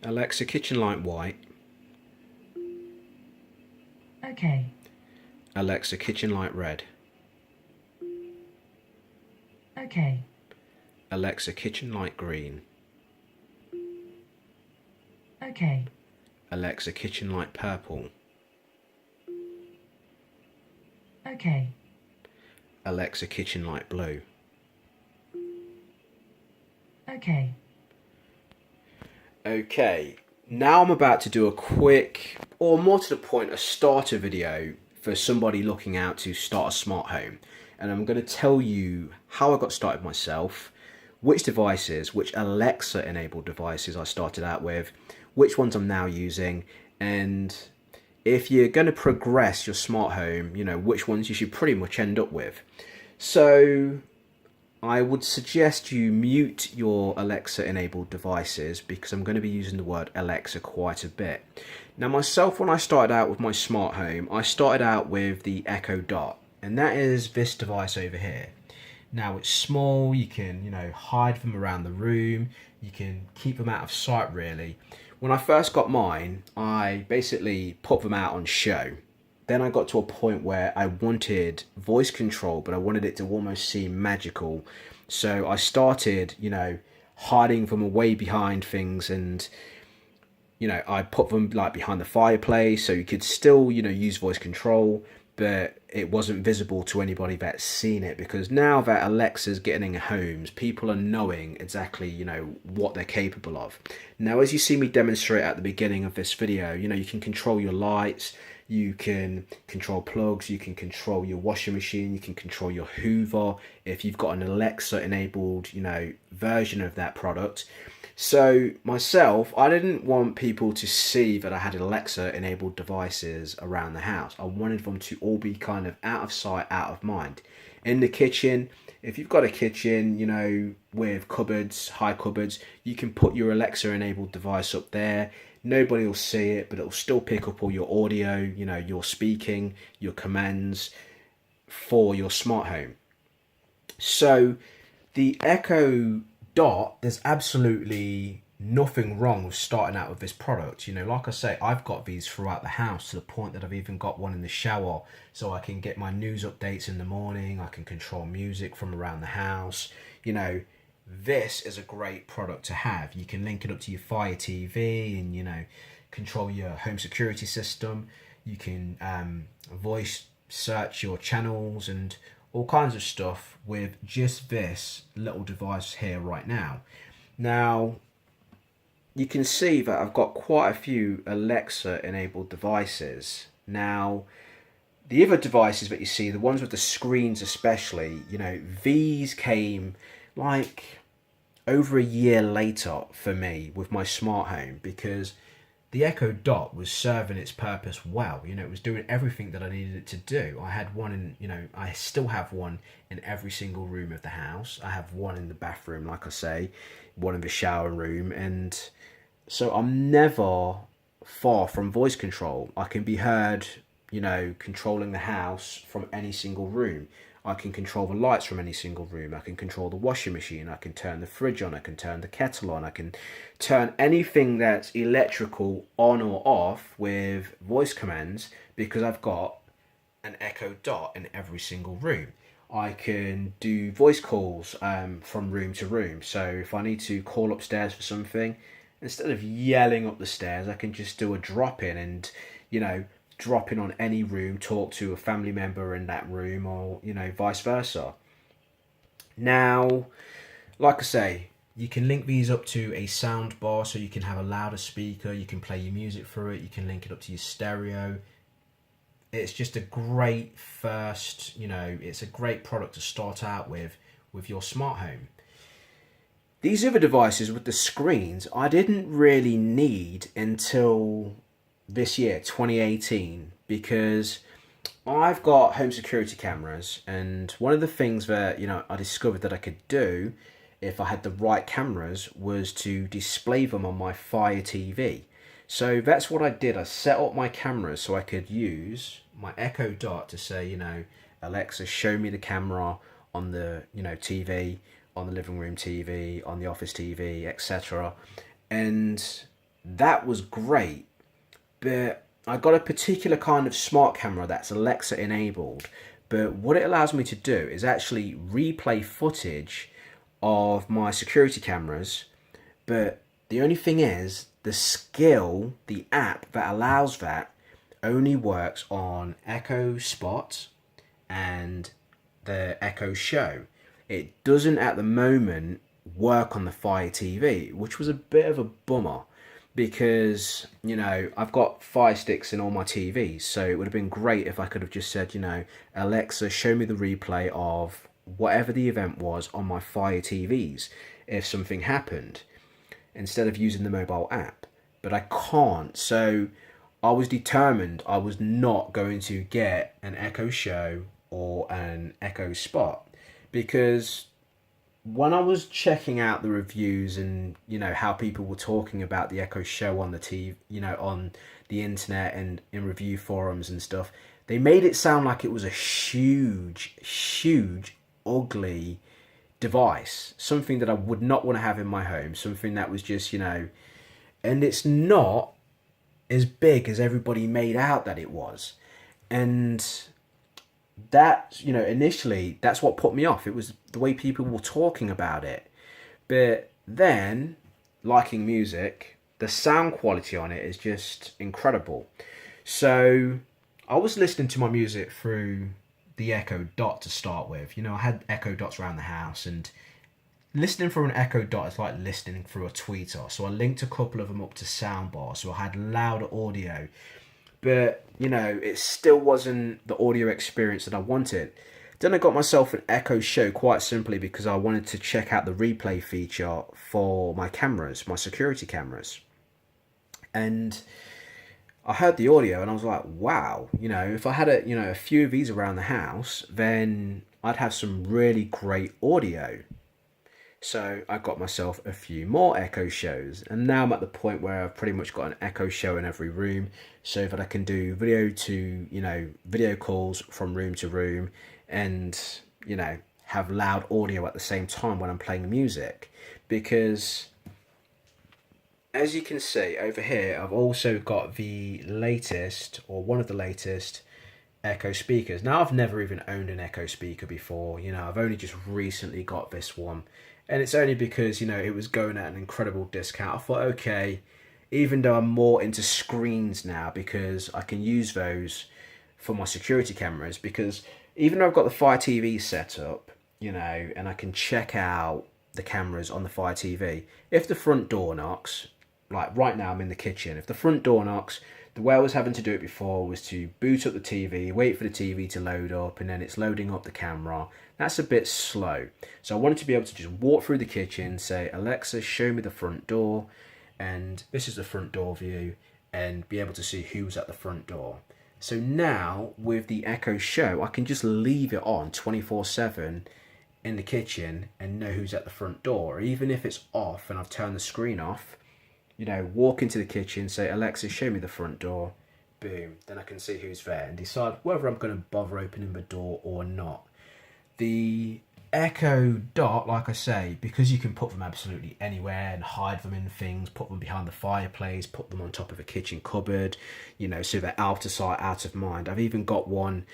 Alexa, kitchen light white. Okay. Alexa, kitchen light red. Okay. Alexa, kitchen light green. Okay. Alexa, kitchen light purple. Okay. Alexa, kitchen light blue. Okay. Okay, now I'm about to do a quick, or more to the point, a starter video for somebody looking out to start a smart home. And I'm going to tell you how I got started myself, which devices, which Alexa enabled devices I started out with, which ones I'm now using, and if you're going to progress your smart home, which ones you should pretty much end up with. So I would suggest you mute your Alexa enabled devices because I'm going to be using the word Alexa quite a bit. Now myself, when I started out with my smart home, I started out with the Echo Dot, and that is this device over here. Now it's small, you can, hide them around the room, you can keep them out of sight really. When I first got mine, I basically put them out on show. Then I got to a point where I wanted voice control, but I wanted it to almost seem magical. So I started, hiding them away behind things, and I put them like behind the fireplace so you could still, use voice control, but it wasn't visible to anybody that's seen it, because now that Alexa's getting in homes, people are knowing exactly, what they're capable of. Now, as you see me demonstrate at the beginning of this video, you can control your lights, you can control plugs, you can control your washing machine, you can control your Hoover if you've got an Alexa enabled, version of that product. So myself, I didn't want people to see that I had Alexa enabled devices around the house. I wanted them to all be kind of out of sight, out of mind. In the kitchen, if you've got a kitchen, with cupboards, high cupboards, you can put your Alexa enabled device up there. Nobody will see it, but it'll still pick up all your audio, your speaking, your commands for your smart home. So the Echo Dot, there's absolutely nothing wrong with starting out with this product. Like I say, I've got these throughout the house to the point that I've even got one in the shower so I can get my news updates in the morning. I can control music from around the house. This is a great product to have. You can link it up to your Fire TV and, control your home security system. You can voice search your channels and all kinds of stuff with just this little device here right now. Now, you can see that I've got quite a few Alexa enabled devices. Now, the other devices that you see, the ones with the screens especially, these came like over a year later for me with my smart home, because the Echo Dot was serving its purpose well. It was doing everything that I needed it to do. I had one in, I still have one in every single room of the house. I have one in the bathroom, like I say, one in the shower room. And so I'm never far from voice control. I can be heard, controlling the house from any single room. I can control the lights from any single room. I can control the washing machine. I can turn the fridge on. I can turn the kettle on. I can turn anything that's electrical on or off with voice commands, because I've got an Echo Dot in every single room. I can do voice calls from room to room. So if I need to call upstairs for something, instead of yelling up the stairs, I can just do a drop in and, drop in on any room, talk to a family member in that room, or, vice versa. Now, like I say, you can link these up to a sound bar so you can have a louder speaker, you can play your music through it, you can link it up to your stereo. It's just a great first, it's a great product to start out with your smart home. These other devices with the screens, I didn't really need until this year, 2018, because I've got home security cameras, and one of the things that, I discovered that I could do if I had the right cameras was to display them on my Fire TV. So that's what I did. I set up my cameras so I could use my Echo Dot to say, Alexa, show me the camera on the, TV, on the living room TV, on the office TV, etc. And that was great. But I got a particular kind of smart camera that's Alexa enabled. But what it allows me to do is actually replay footage of my security cameras. But the only thing is, the skill, the app that allows that only works on Echo Spot and the Echo Show. It doesn't at the moment work on the Fire TV, which was a bit of a bummer because, I've got Fire Sticks in all my TVs, so it would have been great if I could have just said, Alexa, show me the replay of whatever the event was on my Fire TVs if something happened, instead of using the mobile app. But I can't, so I was determined I was not going to get an Echo Show or an Echo Spot, because when I was checking out the reviews and how people were talking about the Echo Show on the TV, on the internet and in review forums and stuff, they made it sound like it was a huge, ugly device, something that I would not want to have in my home, something that was just, and it's not as big as everybody made out that it was. And that, initially, that's what put me off. It was the way people were talking about it. But then, liking music, the sound quality on it is just incredible. So I was listening to my music through the Echo Dot to start with. I had Echo Dots around the house, and listening through an Echo Dot is like listening through a tweeter. So I linked a couple of them up to soundbar, so I had louder audio. But, it still wasn't the audio experience that I wanted. Then I got myself an Echo Show quite simply because I wanted to check out the replay feature for my cameras, my security cameras. And I heard the audio and I was like, wow, if I had a few of these around the house, then I'd have some really great audio. So I got myself a few more Echo Shows, and now I'm at the point where I've pretty much got an Echo Show in every room, so that I can do video calls from room to room, and have loud audio at the same time when I'm playing music. Because as you can see over here, I've also got the latest, or one of the latest, Echo speakers. Now, I've never even owned an Echo speaker before. I've only just recently got this one. And it's only because, it was going at an incredible discount. I thought, okay, even though I'm more into screens now, because I can use those for my security cameras, because even though I've got the Fire TV set up, and I can check out the cameras on the Fire TV, if the front door knocks, like right now I'm in the kitchen, if the front door knocks, the way I was having to do it before was to boot up the TV, wait for the TV to load up, and then it's loading up the camera. That's a bit slow. So I wanted to be able to just walk through the kitchen, say, Alexa, show me the front door, and this is the front door view, and be able to see who's at the front door. So now, with the Echo Show, I can just leave it on 24/7 in the kitchen and know who's at the front door. Even if it's off and I've turned the screen off, walk into the kitchen, say, Alexa, show me the front door. Boom. Then I can see who's there and decide whether I'm going to bother opening the door or not. The Echo Dot, like I say, because you can put them absolutely anywhere and hide them in things, put them behind the fireplace, put them on top of a kitchen cupboard, so they're out of sight, out of mind. I've even got one,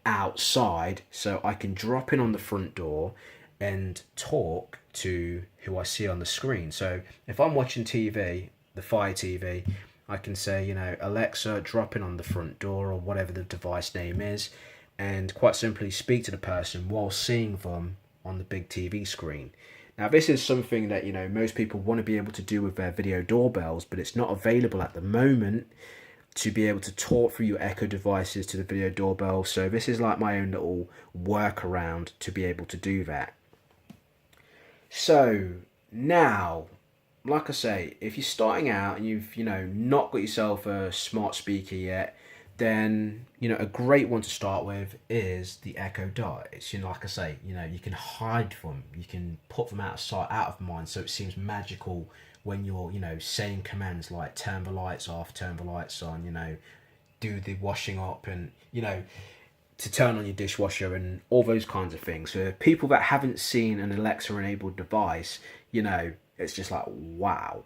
outside, so I can drop in on the front door and talk to who I see on the screen. So if I'm watching TV, the Fire TV, I can say, Alexa, drop in on the front door, or whatever the device name is, and quite simply speak to the person while seeing them on the big TV screen. Now, this is something that, most people want to be able to do with their video doorbells, but it's not available at the moment to be able to talk through your Echo devices to the video doorbell. So this is like my own little workaround to be able to do that. So now, like I say, if you're starting out and you've, not got yourself a smart speaker yet, then, a great one to start with is the Echo Dot. It's, like I say, you can hide them, you can put them out of sight, out of mind, so it seems magical when you're, saying commands like turn the lights off, turn the lights on, do the washing up, and, to turn on your dishwasher and all those kinds of things. For people that haven't seen an Alexa enabled device, it's just like, wow.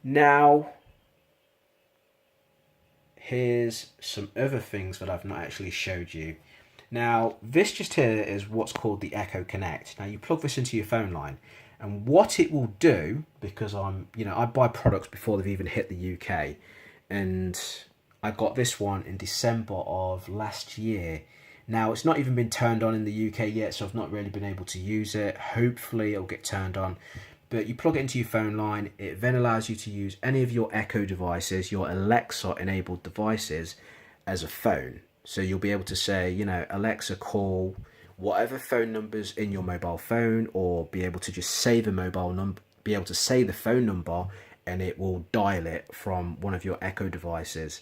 Now, here's some other things that I've not actually showed you. Now, this just here is what's called the Echo Connect. Now, you plug this into your phone line, and what it will do, because I buy products before they've even hit the UK, and I got this one in December of last year. Now, it's not even been turned on in the UK yet, so I've not really been able to use it. Hopefully, it'll get turned on. But you plug it into your phone line, it then allows you to use any of your Echo devices, your Alexa enabled devices, as a phone. So you'll be able to say, Alexa, call whatever phone numbers in your mobile phone, or be able to just say the mobile number, be able to say the phone number, and it will dial it from one of your Echo devices.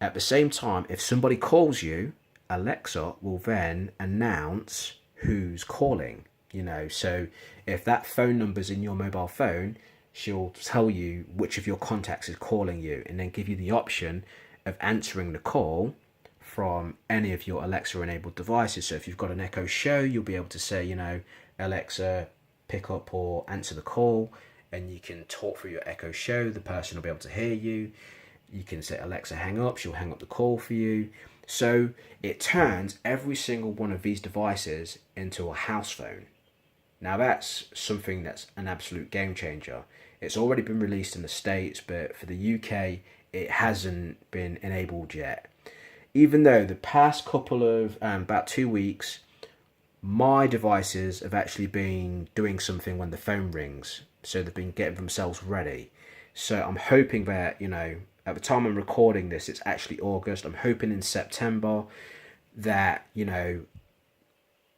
At the same time, if somebody calls you, Alexa will then announce who's calling. So if that phone number's in your mobile phone, she'll tell you which of your contacts is calling you, and then give you the option of answering the call from any of your Alexa enabled devices. So if you've got an Echo Show, you'll be able to say, Alexa, pick up or answer the call, and you can talk through your Echo Show. The person will be able to hear you. You can say, Alexa, hang up. She'll hang up the call for you. So it turns every single one of these devices into a house phone. Now that's something that's an absolute game changer. It's already been released in the States, but for the UK, it hasn't been enabled yet. Even though the past couple of, about 2 weeks, my devices have actually been doing something when the phone rings. So they've been getting themselves ready. So I'm hoping that, at the time I'm recording this, it's actually August. I'm hoping in September that,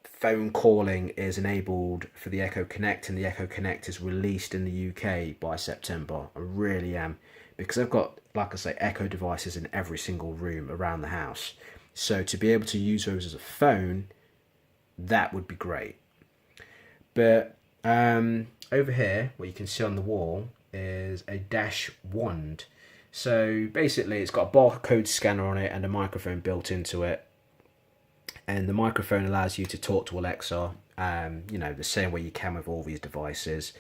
phone calling is enabled for the Echo Connect, and the Echo Connect is released in the UK by September. I really am, because I've got, like I say, Echo devices in every single room around the house. So to be able to use those as a phone, that would be great. But over here, what you can see on the wall is a Dash wand. So basically, it's got a barcode scanner on it and a microphone built into it. And the microphone allows you to talk to Alexa, the same way you can with all these devices.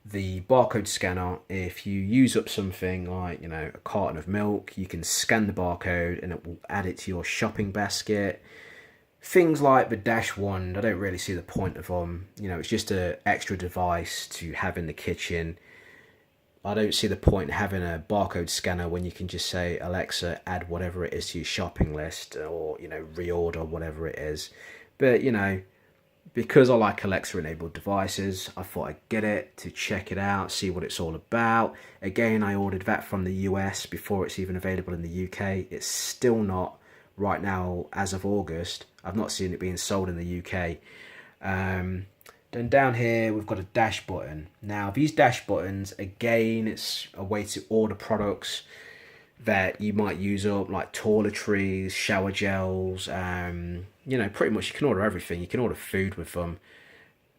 The barcode scanner, if you use up something like, a carton of milk, you can scan the barcode and it will add it to your shopping basket. Things like the Dash wand, I don't really see the point of them. It's just an extra device to have in the kitchen. I don't see the point in having a barcode scanner when you can just say, Alexa, add whatever it is to your shopping list, or, reorder whatever it is. But, because I like Alexa enabled devices, I thought I'd get it to check it out, see what it's all about. Again, I ordered that from the US before it's even available in the UK. It's still not right now, as of August. I've not seen it being sold in the UK. Then down here, we've got a dash button. Now, these dash buttons, again, it's a way to order products that you might use up, like toiletries, shower gels, pretty much you can order everything. You can order food with them.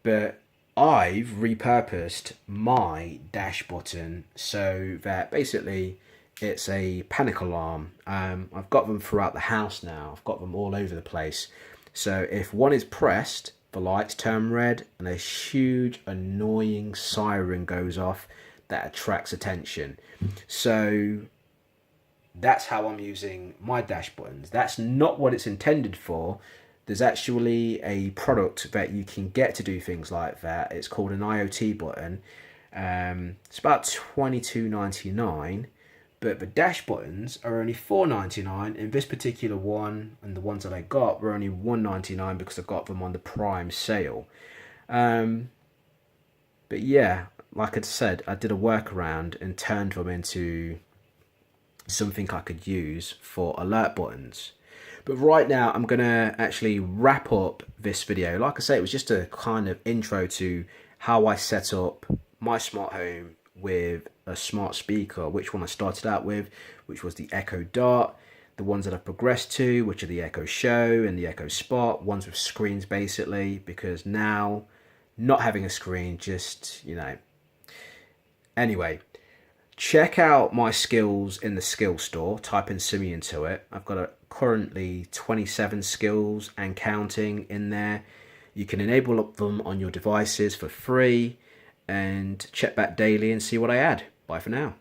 But I've repurposed my dash button so that basically it's a panic alarm. I've got them throughout the house now. I've got them all over the place. So if one is pressed, the lights turn red and a huge annoying siren goes off that attracts attention. So that's how I'm using my dash buttons. That's not what it's intended for. There's actually a product that you can get to do things like that. It's called an IoT button. It's about $22.99. But the dash buttons are only $4.99, and this particular one and the ones that I got were only $1.99 because I got them on the Prime sale. But yeah, like I said, I did a workaround and turned them into something I could use for alert buttons. But right now, I'm going to actually wrap up this video. Like I say, it was just a kind of intro to how I set up my smart home with a smart speaker, which one I started out with, which was the Echo Dot, the ones that I've progressed to, which are the Echo Show and the Echo Spot, ones with screens basically, because now not having a screen, just, Anyway, check out my skills in the skill store, type in Simi into it. I've got currently 27 skills and counting in there. You can enable them on your devices for free, and check back daily and see what I add. Bye for now.